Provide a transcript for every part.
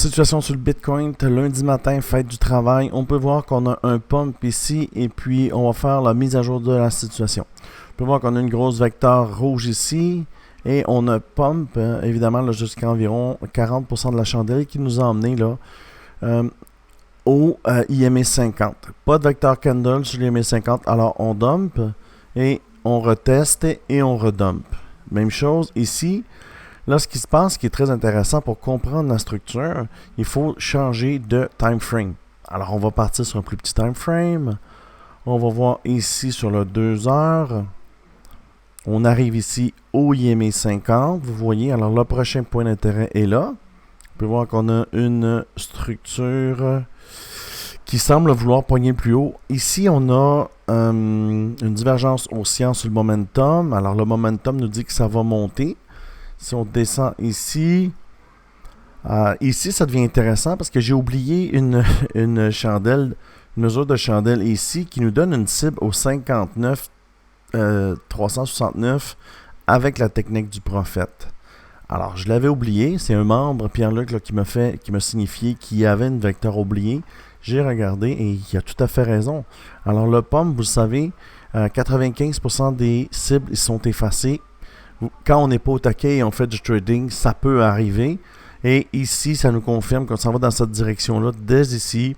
situation sur le Bitcoin, lundi matin, fête du travail. On peut voir qu'on a un pump ici et puis on va faire la mise à jour de la situation. On peut voir qu'on a une grosse vecteur rouge ici et on a pump, évidemment, jusqu'à environ 40% de la chandelle qui nous a emmené là, au IMA 50. Pas de vecteur candle sur l'IMA 50, alors on dump et on reteste et on redump. Même chose ici. Là, ce qui se passe, ce qui est très intéressant pour comprendre la structure, il faut changer de time frame. Alors, on va partir sur un plus petit time frame. On va voir ici sur le 2 heures. On arrive ici au IMA 50. Vous voyez, alors le prochain point d'intérêt est là. On peut voir qu'on a une structure qui semble vouloir pogner plus haut. Ici, on a une divergence haussière sur le momentum. Alors, le momentum nous dit que ça va monter. Si on descend ici, ici ça devient intéressant parce que j'ai oublié une chandelle, une mesure de chandelle ici qui nous donne une cible au 59 369 avec la technique du prophète. Alors je l'avais oublié, c'est un membre, Pierre-Luc, qui m'a signifié qu'il y avait une vecteur oubliée. J'ai regardé et il a tout à fait raison. Alors le pomme, vous le savez, 95% des cibles ils sont effacées. Quand on n'est pas au taquet et on fait du trading, ça peut arriver. Et ici, ça nous confirme qu'on s'en va dans cette direction-là, dès ici,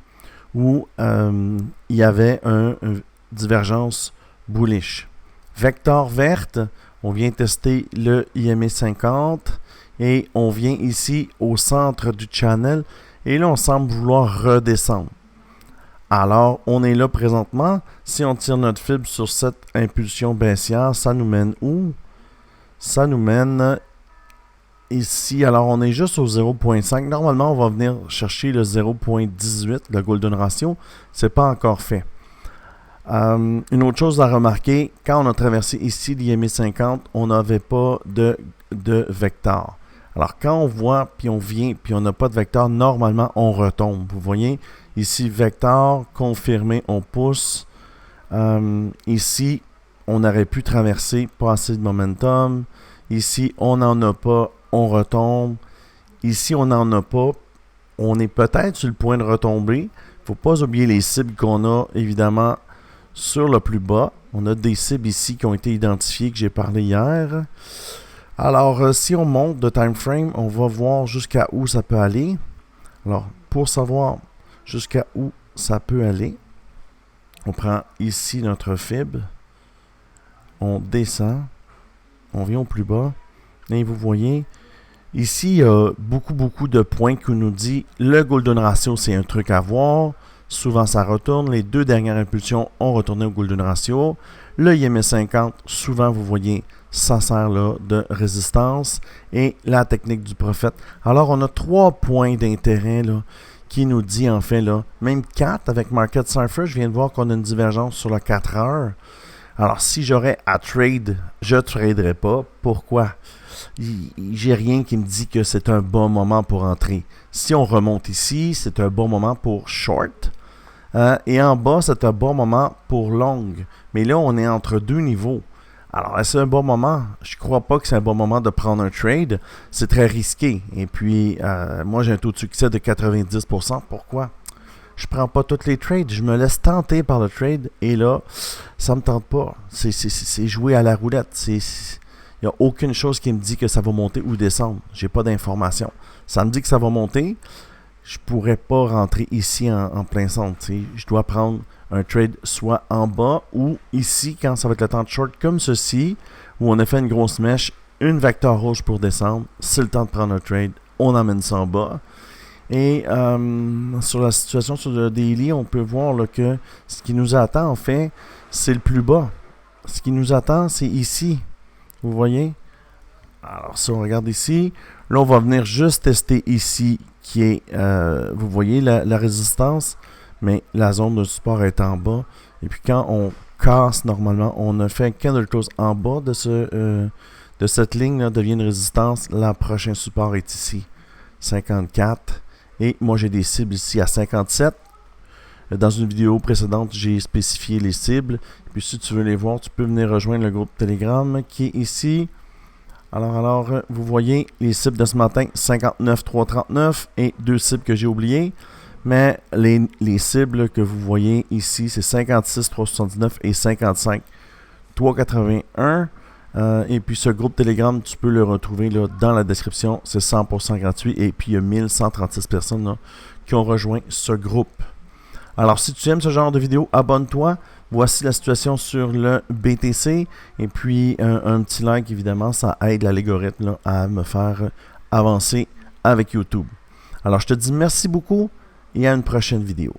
où il y avait une divergence bullish. Vecteur verte, on vient tester le IMA 50 et on vient ici au centre du channel. Et là, on semble vouloir redescendre. Alors, on est là présentement. Si on tire notre fibre sur cette impulsion baissière, ça nous mène où? Ça nous mène ici. Alors, on est juste au 0.5. Normalement, on va venir chercher le 0.18, le Golden Ratio. Ce n'est pas encore fait. Une autre chose à remarquer, quand on a traversé ici l'IMA 50, on n'avait pas de vecteur. Alors, quand on voit, puis on vient, puis on n'a pas de vecteur, normalement, on retombe. Vous voyez, ici, vecteur, confirmé, on pousse. Ici, on aurait pu traverser, pas assez de momentum. Ici, on n'en a pas, on retombe. Ici, on n'en a pas. On est peut-être sur le point de retomber. Il ne faut pas oublier les cibles qu'on a, évidemment, sur le plus bas. On a des cibles ici qui ont été identifiées, que j'ai parlé hier. Alors, si on monte de time frame, on va voir jusqu'à où ça peut aller. Alors, pour savoir jusqu'à où ça peut aller, on prend ici notre fibre. On descend, on vient au plus bas, et vous voyez, ici, il y a beaucoup de points qui nous dit le Golden Ratio, c'est un truc à voir. Souvent, ça retourne. Les deux dernières impulsions ont retourné au Golden Ratio. Le IMA 50, souvent, vous voyez, ça sert là de résistance. Et la technique du prophète. Alors, on a 3 points d'intérêt là qui nous dit, en fait, là, même 4 avec Market Cipher, je viens de voir qu'on a une divergence sur la 4 heures. Alors, si j'aurais à trade, je ne traderais pas. Pourquoi? J'ai rien qui me dit que c'est un bon moment pour entrer. Si on remonte ici, c'est un bon moment pour short. Et en bas, c'est un bon moment pour long. Mais là, on est entre deux niveaux. Alors, est-ce un bon moment? Je ne crois pas que c'est un bon moment de prendre un trade. C'est très risqué. Et puis, moi, j'ai un taux de succès de 90%. Pourquoi? Je prends pas toutes les trades, je me laisse tenter par le trade et là, ça me tente pas. C'est jouer à la roulette. Il n'y a aucune chose qui me dit que ça va monter ou descendre. J'ai pas d'informations. Ça me dit que ça va monter. Je pourrais pas rentrer ici en plein centre. Je dois prendre un trade soit en bas ou ici quand ça va être le temps de short comme ceci, où on a fait une grosse mèche, une vecteur rouge pour descendre. C'est le temps de prendre un trade. On emmène ça en bas. Et sur la situation sur le daily, on peut voir là, que ce qui nous attend, en fait, c'est le plus bas. Ce qui nous attend, c'est ici. Vous voyez? Alors, si on regarde ici, là, on va venir juste tester ici, qui est, vous voyez, la résistance, mais la zone de support est en bas. Et puis, quand on casse, normalement, on a fait un candle close en bas de cette ligne, là, devient une résistance. Le prochain support est ici, 54. Et moi, j'ai des cibles ici à 57. Dans une vidéo précédente, j'ai spécifié les cibles. Puis si tu veux les voir, tu peux venir rejoindre le groupe Telegram qui est ici. Alors, vous voyez les cibles de ce matin, 59 339 et 2 cibles que j'ai oubliées. Mais les cibles que vous voyez ici, c'est 56 379 et 55 381. Et puis ce groupe Telegram, tu peux le retrouver là, dans la description. C'est 100% gratuit. Et puis il y a 1136 personnes là, qui ont rejoint ce groupe. Alors si tu aimes ce genre de vidéo, abonne-toi. Voici la situation sur le BTC. Et puis un petit like, évidemment, ça aide l'algorithme à me faire avancer avec YouTube. Alors je te dis merci beaucoup et à une prochaine vidéo.